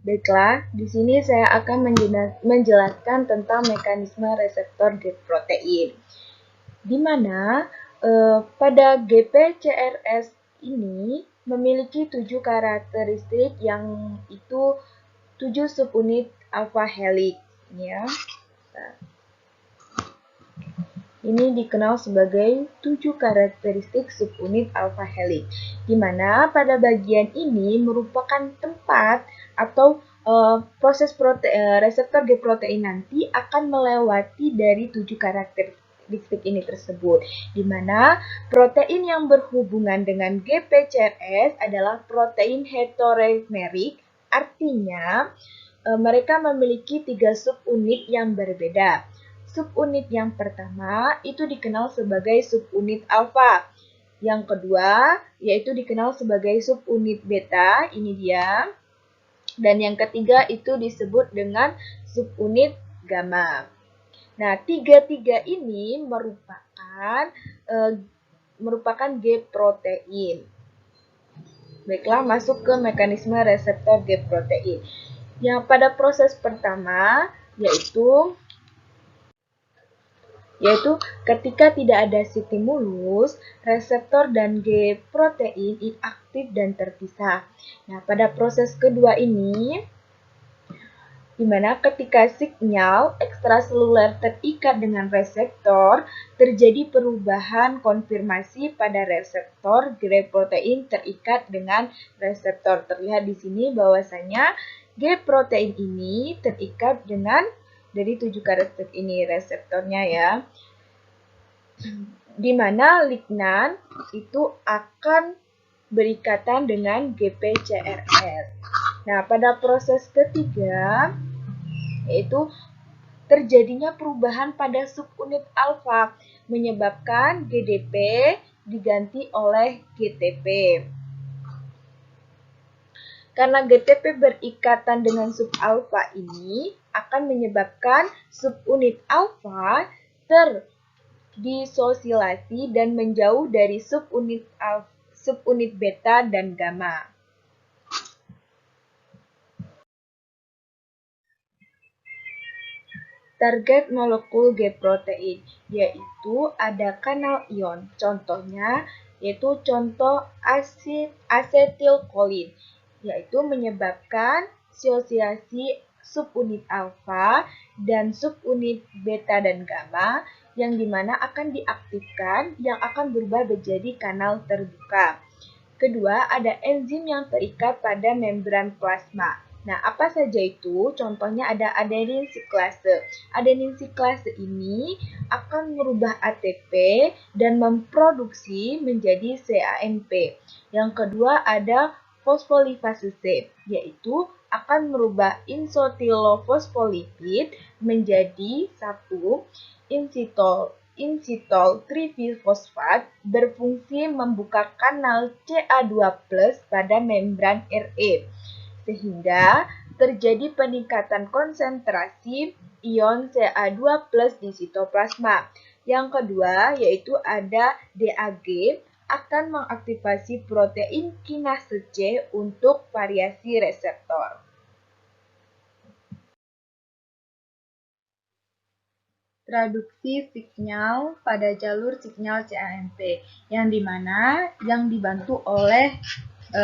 Baiklah, di sini saya akan menjelaskan tentang mekanisme reseptor G protein, di mana pada GPCRS ini memiliki 7 karakteristik yang itu 7 subunit alpha helix, ya. Ini dikenal sebagai 7 karakteristik subunit alpha helix, di mana pada bagian ini merupakan tempat atau proses reseptor G protein nanti akan melewati dari 7 karakteristik ini tersebut, di mana protein yang berhubungan dengan GPCRS adalah protein heteromerik, artinya mereka memiliki 3 subunit yang berbeda. Subunit yang pertama itu dikenal sebagai subunit alfa. Yang kedua yaitu dikenal sebagai subunit beta, ini dia. Dan yang ketiga itu disebut dengan subunit gamma. Nah, tiga-tiga ini merupakan G protein. Baiklah, masuk ke mekanisme reseptor G protein. Yang pada proses pertama yaitu ketika tidak ada stimulus, reseptor dan G protein inaktif dan terpisah. Nah, pada proses kedua ini, di mana ketika sinyal ekstraseluler terikat dengan reseptor, terjadi perubahan konfirmasi pada reseptor G protein terikat dengan reseptor. Terlihat di sini bahwasanya G protein ini terikat dengan dari 7 karakteristik ini reseptornya, ya. Di mana lignan itu akan berikatan dengan GPCRS. Nah, pada proses ketiga yaitu terjadinya perubahan pada subunit alfa menyebabkan GDP diganti oleh GTP. Karena GTP berikatan dengan sub alfa ini akan menyebabkan subunit alfa terdisosiasi dan menjauh dari subunit beta dan gamma. Target molekul G protein yaitu ada kanal ion. Contohnya yaitu contoh asetilkolin, yaitu menyebabkan disosiasi subunit alfa dan subunit beta dan gamma yang dimana akan diaktifkan yang akan berubah menjadi kanal terbuka. Kedua, ada enzim yang terikat pada membran plasma. Nah, apa saja itu? Contohnya ada adenin siklase. Adenin siklase ini akan merubah ATP dan memproduksi menjadi CAMP. Yang kedua ada fosfolipase, yaitu akan merubah isotilofosfolipid menjadi satu inositol trifosfat berfungsi membuka kanal Ca2+ pada membran Re, sehingga terjadi peningkatan konsentrasi ion Ca2+ di sitoplasma. Yang kedua yaitu ada DAG akan mengaktifasi protein kinase C untuk variasi reseptor. Traduksi sinyal pada jalur sinyal CAMP yang dimana yang dibantu oleh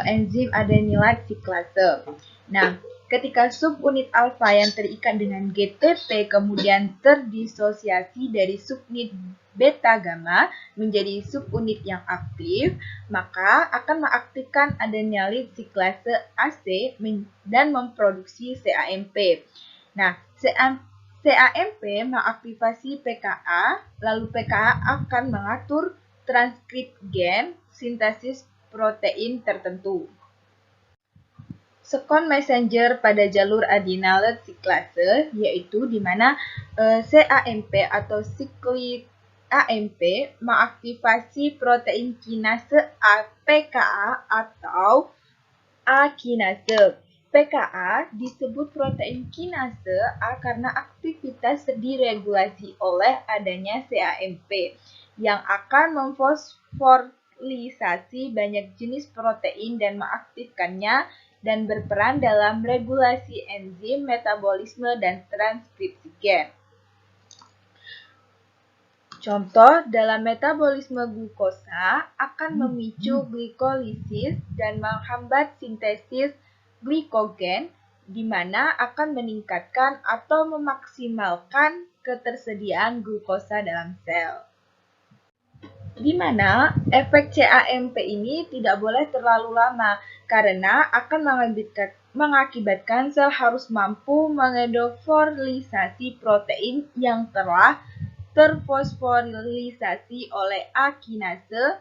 enzim adenylate siklase. Nah, ketika subunit alfa yang terikat dengan GTP kemudian terdisosiasi dari subunit beta gamma menjadi subunit yang aktif, maka akan mengaktifkan adenylate siklase AC dan memproduksi CAMP. Nah, CAMP mengaktifasi PKA, lalu PKA akan mengatur transkrip gen sintesis protein tertentu. Second messenger pada jalur adenylate siklase yaitu di mana CAMP atau siklik AMP mengaktifasi protein kinase PKA atau A kinase. PKA disebut protein kinase A karena aktivitas diregulasi oleh adanya CAMP yang akan memfosforisasi banyak jenis protein dan mengaktifkannya dan berperan dalam regulasi enzim, metabolisme, dan transkripsi gen. Contoh, dalam metabolisme glukosa akan memicu glikolisis dan menghambat sintesis glikogen, di mana akan meningkatkan atau memaksimalkan ketersediaan glukosa dalam sel. Di mana efek CAMP ini tidak boleh terlalu lama karena akan mengakibatkan sel harus mampu menghidrolisasi protein yang telah terfosforilisasi oleh A kinase.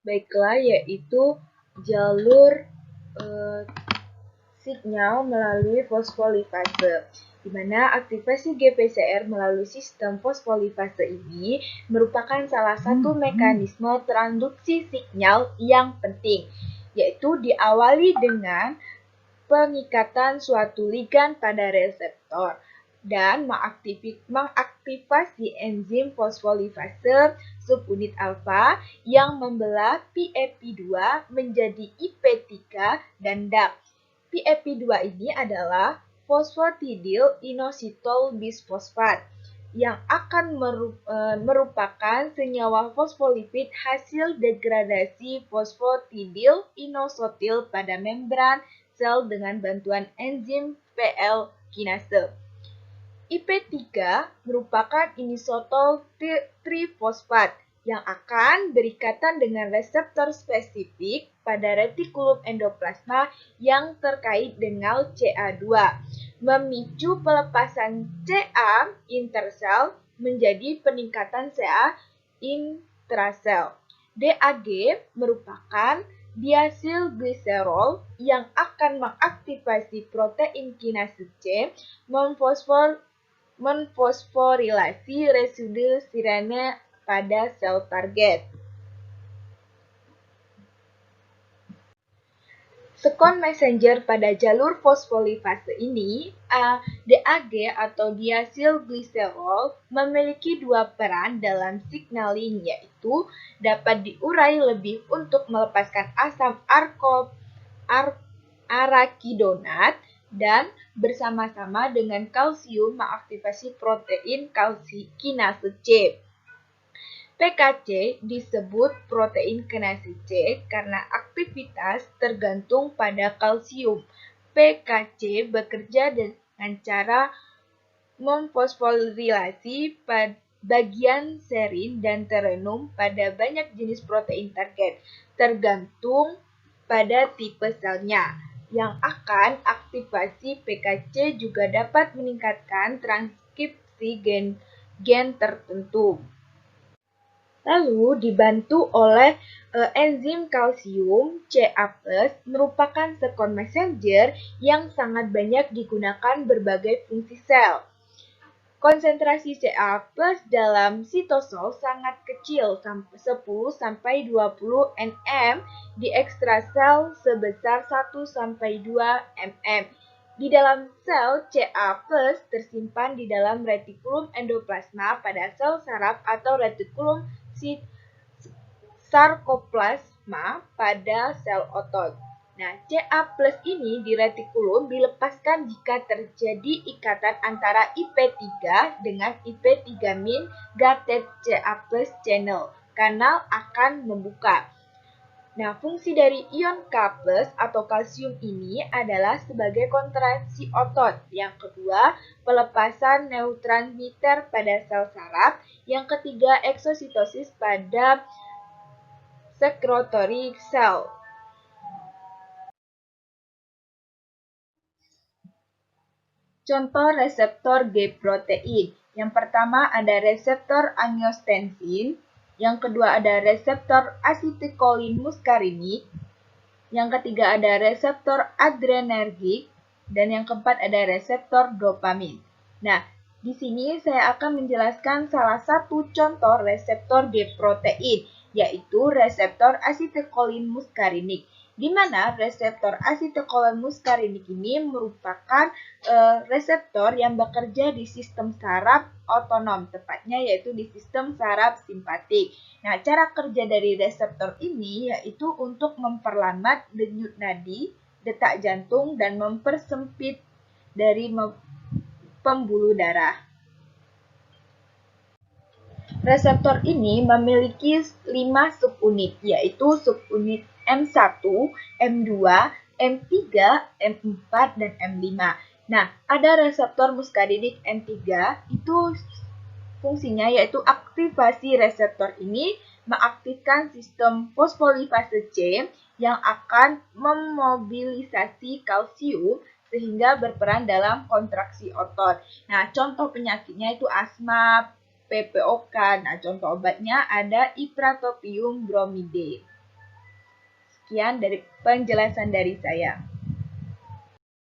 Baiklah, yaitu jalur sinyal melalui fosfolipase, di mana aktivasi GPCR melalui sistem fosfolipase ini merupakan salah satu mekanisme transduksi sinyal yang penting, yaitu diawali dengan pengikatan suatu ligan pada reseptor dan mengaktifasi enzim fosfolipase subunit alfa yang membelah PEP2 menjadi IP3 dan DAP. PEP2 ini adalah fosfatidil inositol bisfosfat yang akan merupakan senyawa fosfolipid hasil degradasi fosfatidil inosotil pada membran sel dengan bantuan enzim PL kinase. IP3 merupakan inositol trifosfat yang akan berikatan dengan reseptor spesifik pada retikulum endoplasma yang terkait dengan CA2, memicu pelepasan CA intersel menjadi peningkatan CA intrasel. DAG merupakan diasilgliserol yang akan mengaktifasi protein kinase C memfosforilasi residu sirine pada sel target. Sekon messenger pada jalur fosfolipase ini, DAG atau diasilgliserol, memiliki dua peran dalam signaling, yaitu dapat diurai lebih untuk melepaskan asam arakidonat dan bersama-sama dengan kalsium mengaktifasi protein kinase C. PKC disebut protein kinase C karena aktivitas tergantung pada kalsium. PKC bekerja dengan cara memfosforilasi bagian serin dan terenum pada banyak jenis protein target, tergantung pada tipe selnya. Yang akan aktivasi PKC juga dapat meningkatkan transkripsi gen tertentu. Lalu dibantu oleh enzim kalsium, Ca+ merupakan sekon messenger yang sangat banyak digunakan berbagai fungsi sel. Konsentrasi Ca+ dalam sitosol sangat kecil, 10-20 nm, di ekstrasel sebesar 1-2 mm. Di dalam sel, Ca+ tersimpan di dalam retikulum endoplasma pada sel saraf atau retikulum sarkoplasma pada sel otot. Nah, Ca+ ini di retikulum dilepaskan jika terjadi ikatan antara IP3 dengan IP3- gated Ca+ channel. Kanal akan membuka. Nah, fungsi dari ion K+ atau kalsium ini adalah sebagai kontraksi otot. Yang kedua, pelepasan neurotransmitter pada sel saraf. Yang ketiga, eksositosis pada secretory cell. Contoh reseptor G protein. Yang pertama ada reseptor angiostensin, yang kedua ada reseptor asetilkolin muskarinik, yang ketiga ada reseptor adrenergik, dan yang keempat ada reseptor dopamin. Nah, di sini saya akan menjelaskan salah satu contoh reseptor G protein, yaitu reseptor asetilkolin muskarinik. di mana reseptor asetilkolin muskarinik ini merupakan reseptor yang bekerja di sistem saraf otonom, tepatnya yaitu di sistem saraf simpatik. Nah, cara kerja dari reseptor ini yaitu untuk memperlambat denyut nadi, detak jantung, dan mempersempit dari pembuluh darah. Reseptor ini memiliki 5 subunit, yaitu subunit M1, M2, M3, M4, dan M5. Nah, ada reseptor muskarinik M3, itu fungsinya yaitu aktivasi reseptor ini mengaktifkan sistem fosfolipase C yang akan memobilisasi kalsium sehingga berperan dalam kontraksi otot. Nah, contoh penyakitnya itu asma, PPOK. Nah, contoh obatnya ada ipratropium bromide. Sekian dari penjelasan dari saya.